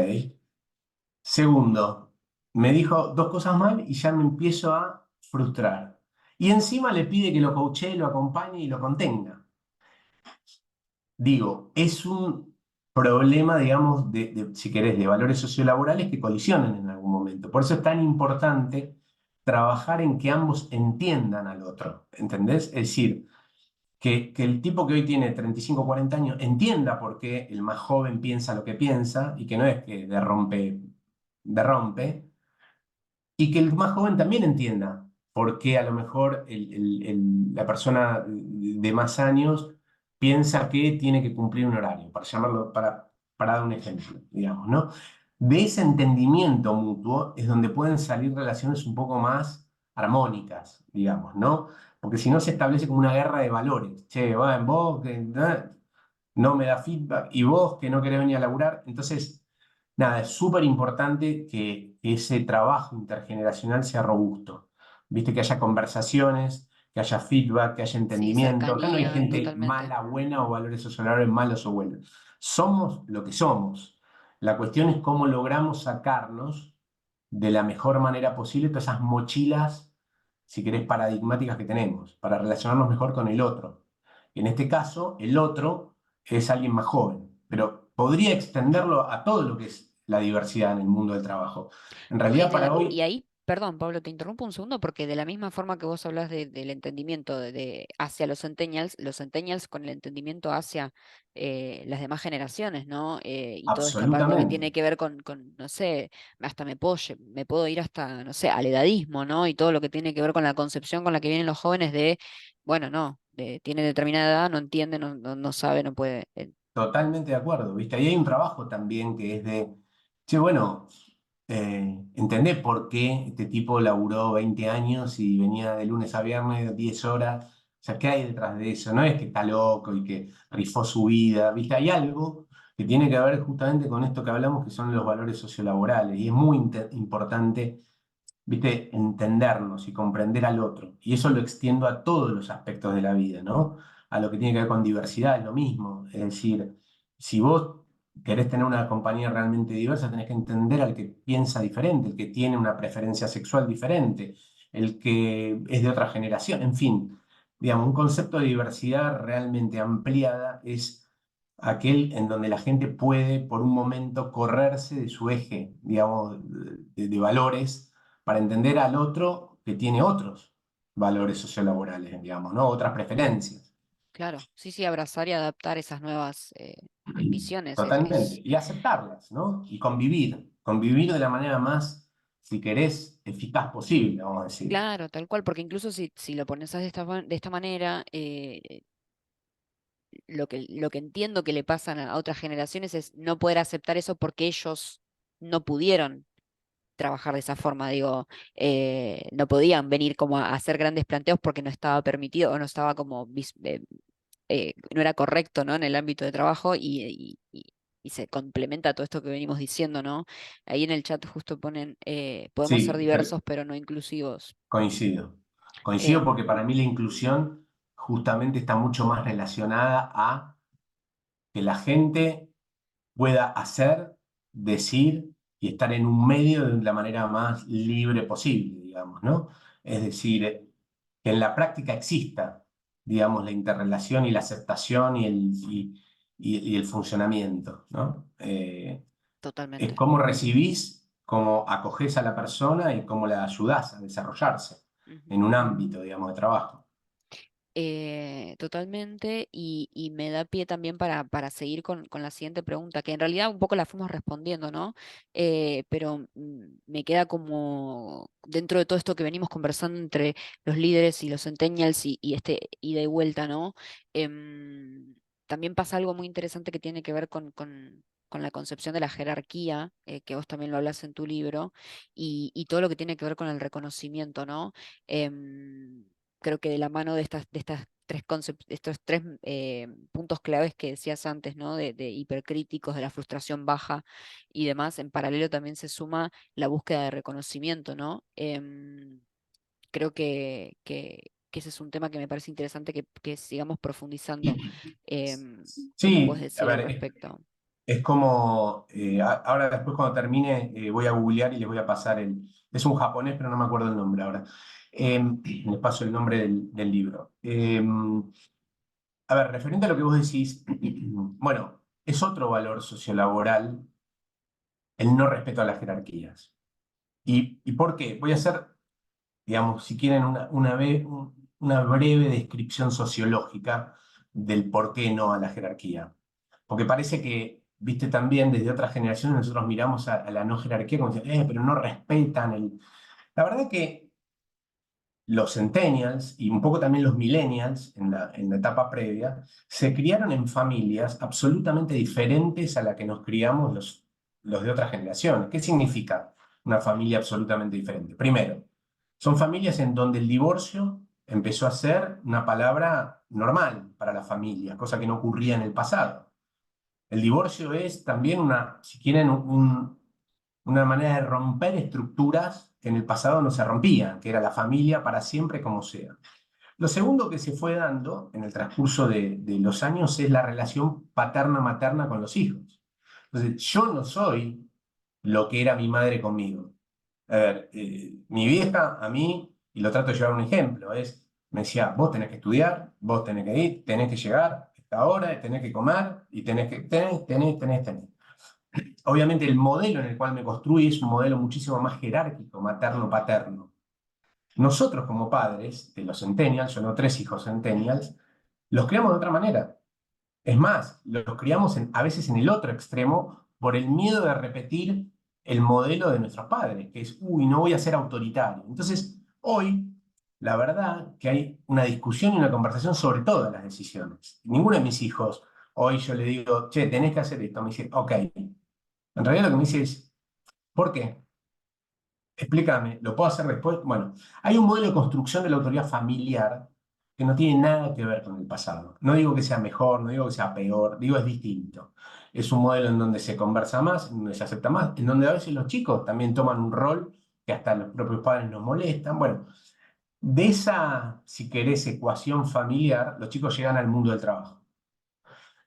Segundo, me dijo dos cosas mal y ya me empiezo a frustrar. Y encima le pide que lo coachee, lo acompañe y lo contenga. Digo, es un problema, digamos, si querés, de valores sociolaborales que colisionan en algún momento. Por eso es tan importante trabajar en que ambos entiendan al otro, ¿entendés? Es decir, que el tipo que hoy tiene 35 o 40 años entienda por qué el más joven piensa lo que piensa y que no es que derrompe, y que el más joven también entienda por qué a lo mejor la persona de más años piensa que tiene que cumplir un horario, para llamarlo, para dar un ejemplo, digamos, ¿no? De ese entendimiento mutuo es donde pueden salir relaciones un poco más armónicas, digamos, ¿no? Porque si no se establece como una guerra de valores. Che, va, vos que no me da feedback y vos que no querés venir a laburar. Entonces, nada, es súper importante que ese trabajo intergeneracional sea robusto. Viste, que haya conversaciones, que haya feedback, que haya Sí, entendimiento. Acá no hay cercanía, gente totalmente. mala, buena o valores sociolares malos o buenos. Somos lo que somos. La cuestión es cómo logramos sacarnos de la mejor manera posible todas esas mochilas, si querés, paradigmáticas que tenemos, para relacionarnos mejor con el otro. En este caso, el otro es alguien más joven, pero podría extenderlo a todo lo que es la diversidad en el mundo del trabajo. En No, y, realidad, para y hoy, ahí, perdón, Pablo, te interrumpo un segundo, porque de la misma forma que vos hablas del entendimiento hacia los centennials con el entendimiento hacia las demás generaciones, ¿no? Y toda esta parte que absolutamente, tiene que ver no sé, hasta me puedo ir hasta, no sé, al edadismo, ¿no? Y todo lo que tiene que ver con la concepción con la que vienen los jóvenes bueno, no, tiene determinada edad, no entiende, no sabe, no puede. totalmente de acuerdo, ¿viste? Ahí hay un trabajo también que es de, che, bueno, entendé por qué este tipo laburó 20 años y venía de lunes a viernes 10 horas. O sea, ¿qué hay detrás de eso? No es que está loco y que rifó su vida, ¿viste? Hay algo que tiene que ver justamente con esto que hablamos, que son los valores sociolaborales. Y es muy importante, ¿viste? Entendernos y comprender al otro. Y eso lo extiendo a todos los aspectos de la vida, ¿no? A lo que tiene que ver con diversidad, es lo mismo. Es decir, si vos querés tener una compañía realmente diversa, tenés que entender al que piensa diferente, el que tiene una preferencia sexual diferente, el que es de otra generación, en fin. Digamos, un concepto de diversidad realmente ampliada es aquel en donde la gente puede por un momento correrse de su eje, digamos, de valores para entender al otro que tiene otros valores sociolaborales, digamos, ¿no? Otras preferencias. Claro, sí, sí, abrazar y adaptar esas nuevas visiones Totalmente. Y aceptarlas, ¿no? Y convivir de la manera más, si querés, eficaz posible, vamos a decir. claro, tal cual, porque incluso si lo pones de esta manera, lo que entiendo que le pasan a otras generaciones es no poder aceptar eso porque ellos no pudieron trabajar de esa forma, digo, no podían venir como a hacer grandes planteos porque no estaba permitido o no estaba como no era correcto, ¿no? En el ámbito de trabajo y se complementa todo esto que venimos diciendo, ¿no? Ahí en el chat justo ponen, podemos ser Sí, diversos pero no inclusivos. coincido. Coincido Em, porque para mí la inclusión justamente está mucho más relacionada a que la gente pueda hacer, decir y estar en un medio de la manera más libre posible, digamos, ¿no? Es decir, que en la práctica exista, digamos, la interrelación y la aceptación y el funcionamiento, ¿no? Es Totalmente. cómo recibís, cómo acogés a la persona y cómo la ayudás a desarrollarse Ujú. en un ámbito, digamos, de trabajo. Totalmente, y me da pie también para seguir con la siguiente pregunta, que en realidad un poco la fuimos respondiendo, ¿no? Pero me queda como dentro de todo esto que venimos conversando entre los líderes y los centennials y este ida y vuelta, ¿no? Em, También pasa algo muy interesante que tiene que ver con la concepción de la jerarquía, que vos también lo hablas en tu libro, y todo lo que tiene que ver con el reconocimiento, ¿no? Em, Creo que de la mano de estas estos tres puntos claves que decías antes, ¿no? De hipercríticos, de la frustración baja y demás, en paralelo también se suma la búsqueda de reconocimiento, ¿no? Creo que ese es un tema que me parece interesante que sigamos profundizando. ¿Qué me puedes Sí, a decir al ver, respecto? es como, ahora después cuando termine voy a googlear y les voy a pasar es un japonés, pero no me acuerdo el nombre ahora. Les paso el nombre del libro. A ver, referente a lo que vos decís, bueno, es otro valor sociolaboral el no respeto a las jerarquías. ¿Y por qué? Voy a hacer, digamos, si quieren, una breve descripción sociológica del por qué no a la jerarquía. Porque parece que, viste, también desde otras generaciones nosotros miramos a la no jerarquía como diciendo, pero no respetan el... La verdad que los centennials y un poco también los millennials en la etapa previa se criaron en familias absolutamente diferentes a la que nos criamos los de otras generaciones. ¿Qué significa una familia absolutamente diferente? Primero, son familias en donde el divorcio empezó a ser una palabra normal para las familias, cosa que no ocurría en el pasado. El divorcio es también si quieren, una manera de romper estructuras que en el pasado no se rompían, que era la familia para siempre como sea. Lo segundo que se fue dando en el transcurso de los años es la relación paterna-materna con los hijos. Entonces, yo no soy lo que era mi madre conmigo. A ver, mi vieja a mí, y lo trato de llevar un ejemplo, me decía, vos tenés que estudiar, vos tenés que ir, tenés que llegar a esta hora, tenés que comer, y tenés. Obviamente el modelo en el cual me construí es un modelo muchísimo más jerárquico, materno-paterno. Nosotros como padres de los centennials, yo no tres hijos centennials, los criamos de otra manera. Es más, los criamos a veces en el otro extremo por el miedo de repetir el modelo de nuestros padres, que es, uy, no voy a ser autoritario. Entonces, hoy, la verdad que hay una discusión y una conversación sobre todas las decisiones. Ninguno de mis hijos, hoy yo le digo, che, tenés que hacer esto. Me dice, ok. En realidad lo que me dice es, ¿por qué? Explícame, ¿lo puedo hacer después? Bueno, hay un modelo de construcción de la autoridad familiar que no tiene nada que ver con el pasado. No digo que sea mejor, no digo que sea peor, digo es distinto. Es un modelo en donde se conversa más, en donde se acepta más, en donde a veces los chicos también toman un rol que hasta los propios padres nos molestan. Bueno, de esa, si querés, ecuación familiar, los chicos llegan al mundo del trabajo.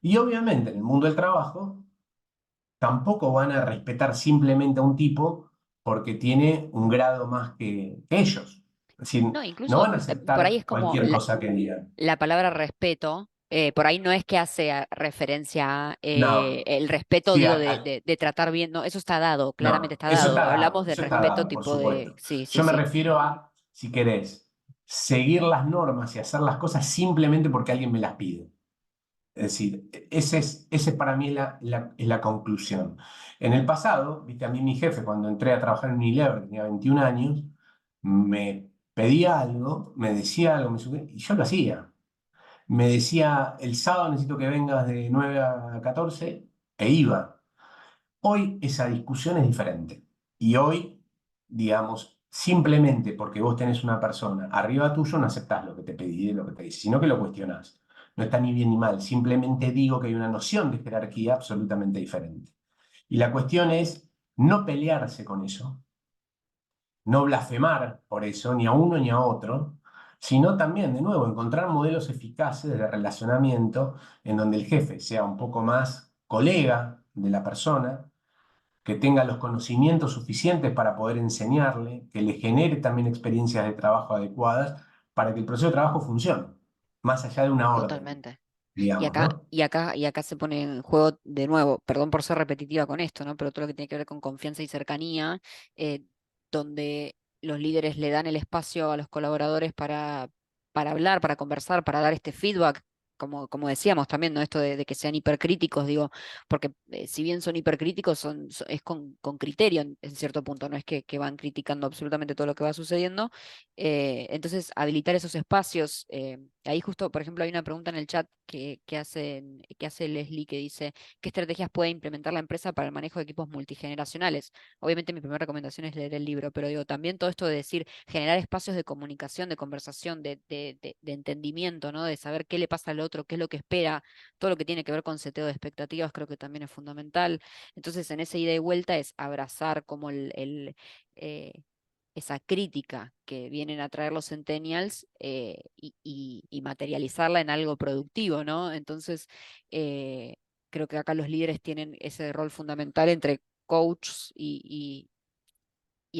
Y obviamente en el mundo del trabajo tampoco van a respetar simplemente a un tipo porque tiene un grado más que ellos. Es decir, No, no incluso van a por ahí es aceptar como cualquier cosa que digan. la palabra respeto, por ahí no es que hace referencia a No, el respeto, sí, digo, de tratar bien, no, eso está dado, claramente no, está dado. Hablamos del eso está respeto dado, por tipo de, supuesto. sí, sí, Yo me sí. refiero a, si querés, seguir las normas y hacer las cosas simplemente porque alguien me las pide. Es decir, ese para mí es la conclusión. En el pasado, viste, a mí mi jefe, cuando entré a trabajar en Unilever, tenía 21 años, me pedía algo, me decía algo, y yo lo hacía. Me decía, el sábado necesito que vengas de 9 a 14, e iba. Hoy esa discusión es diferente. Y hoy, digamos, simplemente porque vos tenés una persona arriba tuyo, no aceptás lo que te pedí, lo que te dice, sino que lo cuestionás. no está ni bien ni mal, simplemente digo que hay una noción de jerarquía absolutamente diferente. Y la cuestión es no pelearse con eso, no blasfemar por eso, ni a uno ni a otro, sino también, de nuevo, encontrar modelos eficaces de relacionamiento en donde el jefe sea un poco más colega de la persona, que tenga los conocimientos suficientes para poder enseñarle, que le genere también experiencias de trabajo adecuadas para que el proceso de trabajo funcione, más allá de una orden, Totalmente. Y digamos, acá, ¿no? y acá se pone en juego de nuevo, perdón por ser repetitiva con esto, ¿no? Pero todo lo que tiene que ver con confianza y cercanía, eh, donde los líderes le dan el espacio a los colaboradores para hablar, para conversar, para dar este feedback. Como decíamos también, ¿no? Esto de que sean hipercríticos, digo, porque si bien son hipercríticos, es con criterio en cierto punto, no es que van criticando absolutamente todo lo que va sucediendo. Entonces, habilitar esos espacios. Ahí justo, por ejemplo, hay una pregunta en el chat que hace Leslie que dice, ¿qué estrategias puede implementar la empresa para el manejo de equipos multigeneracionales? Obviamente mi primera recomendación es leer el libro, pero digo, también todo esto de decir, generar espacios de comunicación, de conversación, de entendimiento, ¿no? De saber qué le pasa al otro, qué es lo que espera, todo lo que tiene que ver con seteo de expectativas, creo que también es fundamental. Entonces, en esa ida y vuelta es abrazar como eh, esa crítica que vienen a traer los centennials y materializarla en algo productivo, ¿no? Entonces, eh, creo que acá los líderes tienen ese rol fundamental entre coaches y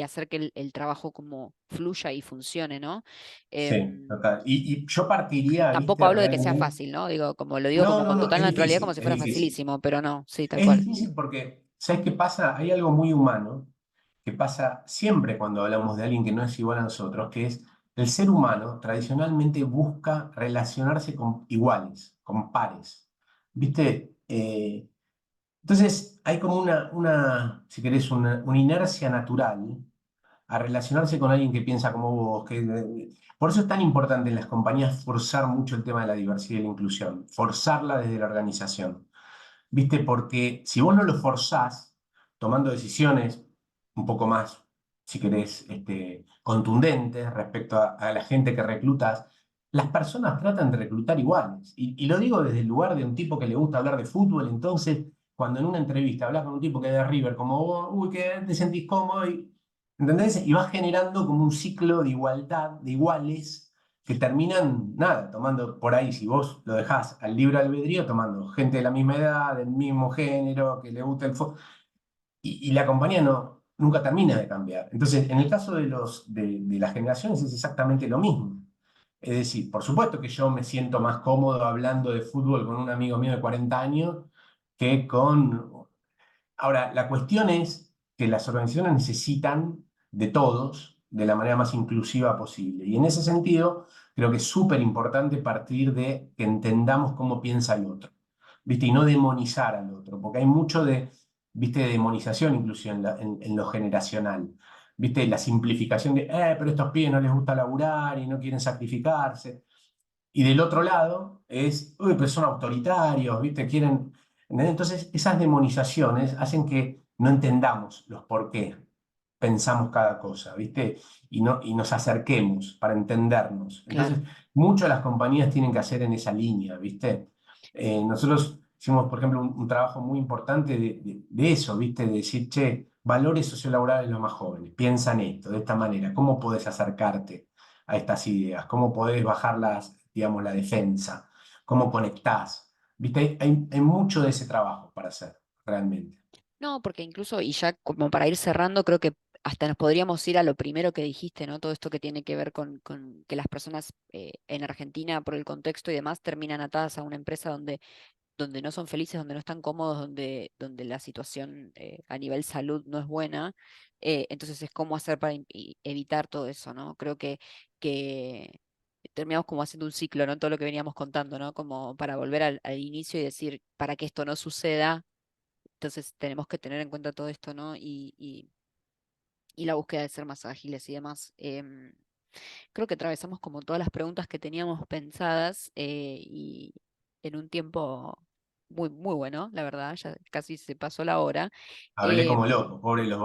hacer que el trabajo como fluya y funcione, ¿no? Sí, Em, total. Y yo partiría, Tampoco viste, hablo de que sea realmente. fácil, ¿no? Digo, como lo digo No, como no, con no, total es naturalidad, como difícil, si es fuera difícil. facilísimo, pero no, sí, tal Es cual. difícil porque, ¿sabes qué pasa? Hay algo muy humano que pasa siempre cuando hablamos de alguien que no es igual a nosotros, que es el ser humano tradicionalmente busca relacionarse con iguales, con pares. ¿Viste? Entonces hay como si querés, una inercia natural a relacionarse con alguien que piensa como vos. Por eso es tan importante en las compañías forzar mucho el tema de la diversidad y la inclusión, forzarla desde la organización. ¿Viste? Porque si vos no lo forzás, tomando decisiones un poco más, si querés, contundentes respecto a la gente que reclutas, las personas tratan de reclutar iguales. Y lo digo desde el lugar de un tipo que le gusta hablar de fútbol, entonces, cuando en una entrevista hablas con un tipo que es de River, como vos, uy, que te sentís cómodo, ¿entendés? Y vas generando como un ciclo de igualdad, de iguales que terminan, nada, tomando por ahí, si vos lo dejás al libre albedrío, tomando gente de la misma edad, del mismo género, que le gusta el fútbol, y la compañía nunca termina de cambiar. Entonces, en el caso de las generaciones es exactamente lo mismo. Es decir, por supuesto que yo me siento más cómodo hablando de fútbol con un amigo mío de 40 años que con... Ahora, la cuestión es que las organizaciones necesitan de todos de la manera más inclusiva posible. Y en ese sentido, creo que es súper importante partir de que entendamos cómo piensa el otro, ¿viste? Y no demonizar al otro, porque hay mucho ¿viste? De demonización incluso en lo generacional. ¿Viste? La simplificación pero a estos pibes no les gusta laburar y no quieren sacrificarse. Y del otro lado es, uy, pero son autoritarios, ¿viste? Quieren... ¿entendés? Entonces, esas demonizaciones hacen que no entendamos los por qué pensamos cada cosa, ¿viste? Y nos acerquemos para entendernos. Entonces, Claro. mucho las compañías tienen que hacer en esa línea, ¿viste? Nosotros hicimos, por ejemplo, un trabajo muy importante de eso, ¿viste? De decir, che, valores sociolaborales de los más jóvenes, piensan esto, de esta manera, ¿cómo podés acercarte a estas ideas? ¿Cómo podés bajar digamos, la defensa? ¿Cómo conectás? ¿Viste? Hay mucho de ese trabajo para hacer, realmente. No, porque incluso, y ya como para ir cerrando, creo que hasta nos podríamos ir a lo primero que dijiste, ¿no? Todo esto que tiene que ver con que las personas en Argentina, por el contexto y demás, terminan atadas a una empresa donde no son felices, donde no están cómodos, donde la situación a nivel salud no es buena. Entonces es cómo hacer para evitar todo eso, ¿no? Creo que terminamos como haciendo un ciclo, ¿no? Todo lo que veníamos contando, ¿no? Como para volver al inicio y decir, para que esto no suceda, entonces tenemos que tener en cuenta todo esto, ¿no? Y la búsqueda de ser más ágiles y demás. Creo que atravesamos como todas las preguntas que teníamos pensadas y en un tiempo muy, muy bueno, la verdad, ya casi se pasó la hora. Hablé como Em, loco, pobre, los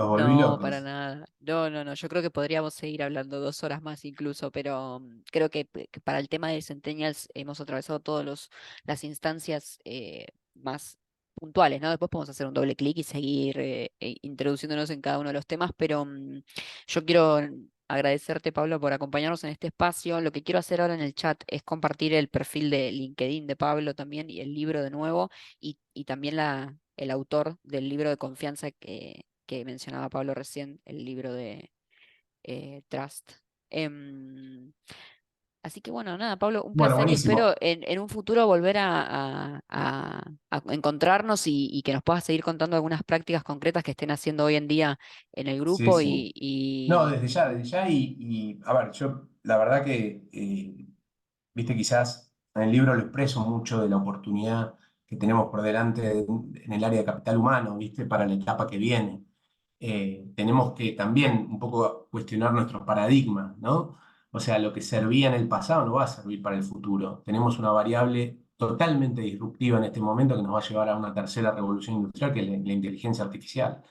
volví no, para locos. nada. No, no, no. Yo creo que podríamos seguir hablando 2 horas más incluso, pero creo que para el tema de Centennials hemos atravesado todas las instancias más puntuales, ¿no? Después podemos hacer un doble clic y seguir introduciéndonos en cada uno de los temas, pero yo quiero agradecerte, Pablo, por acompañarnos en este espacio. Lo que quiero hacer ahora en el chat es compartir el perfil de LinkedIn de Pablo también y el libro de nuevo y también el autor del libro de confianza que mencionaba Pablo recién, el libro de Trust. Em, Así que bueno, nada, Pablo, un Bueno, placer y espero buenísimo. en un futuro volver a encontrarnos y que nos puedas seguir contando algunas prácticas concretas que estén haciendo hoy en día en el Sí, grupo sí. No, desde ya, a ver, yo la verdad que, viste, quizás en el libro lo expreso mucho de la oportunidad que tenemos por delante en el área de capital humano, viste, para la etapa que viene. Tenemos que también un poco cuestionar nuestros paradigmas, ¿no? O sea, lo que servía en el pasado no va a servir para el futuro. Tenemos una variable totalmente disruptiva en este momento que nos va a llevar a una tercera revolución industrial, que es la inteligencia artificial.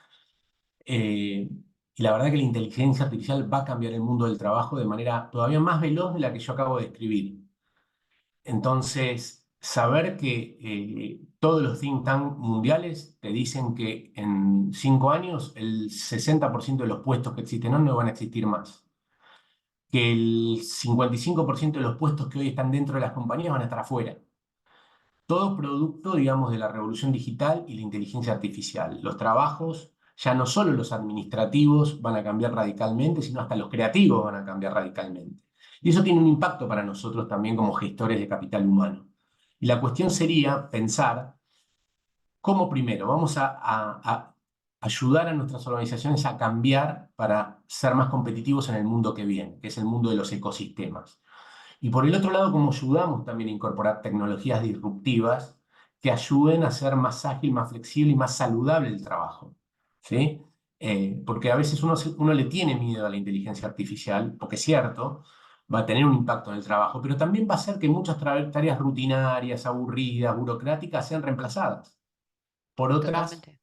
Eh, y la verdad que la inteligencia artificial va a cambiar el mundo del trabajo de manera todavía más veloz de la que yo acabo de describir. Entonces, saber que todos los think tank mundiales te dicen que en 5 años el 60% de los puestos que existen hoy no van a existir más, que el 55% de los puestos que hoy están dentro de las compañías van a estar afuera. Todo producto, digamos, de la revolución digital y la inteligencia artificial. Los trabajos, ya no solo los administrativos van a cambiar radicalmente, sino hasta los creativos van a cambiar radicalmente. Y eso tiene un impacto para nosotros también como gestores de capital humano. Y la cuestión sería pensar cómo primero vamos a ayudar a nuestras organizaciones a cambiar para ser más competitivos en el mundo que viene, que es el mundo de los ecosistemas. Y por el otro lado, cómo ayudamos también a incorporar tecnologías disruptivas que ayuden a ser más ágil, más flexible y más saludable el trabajo. ¿Sí? Porque a veces uno le tiene miedo a la inteligencia artificial, porque es cierto, va a tener un impacto en el trabajo, pero también va a hacer que muchas tareas rutinarias, aburridas, burocráticas sean reemplazadas por otras totalmente.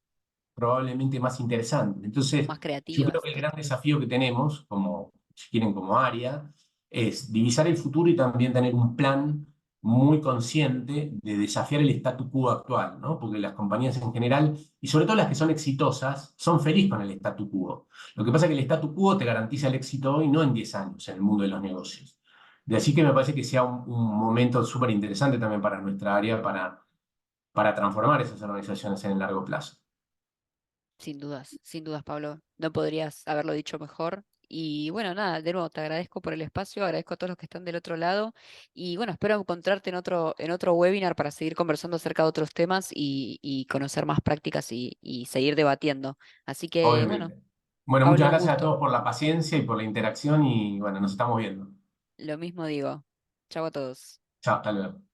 probablemente más interesante. O Entonces, más yo creo creativas. que el gran desafío que tenemos, como, si quieren, como área, es divisar el futuro y también tener un plan muy consciente de desafiar el statu quo actual, ¿no? Porque las compañías en general, y sobre todo las que son exitosas, son felices con el statu quo. Lo que pasa es que el statu quo te garantiza el éxito hoy, no en 10 años, en el mundo de los negocios. De así que me parece que sea un momento súper interesante también para nuestra área para transformar esas organizaciones en el largo plazo. Sin dudas, Pablo. No podrías haberlo dicho mejor. Y bueno, nada, de nuevo te agradezco por el espacio, agradezco a todos los que están del otro lado. Y bueno, espero encontrarte en otro webinar para seguir conversando acerca de otros temas y conocer más prácticas y seguir debatiendo. Así que bueno, Obviamente. Bueno, muchas Pablo, un gracias a gusto. todos por la paciencia y por la interacción y bueno, nos estamos viendo. Lo mismo digo. Chau a todos. Chao, hasta luego.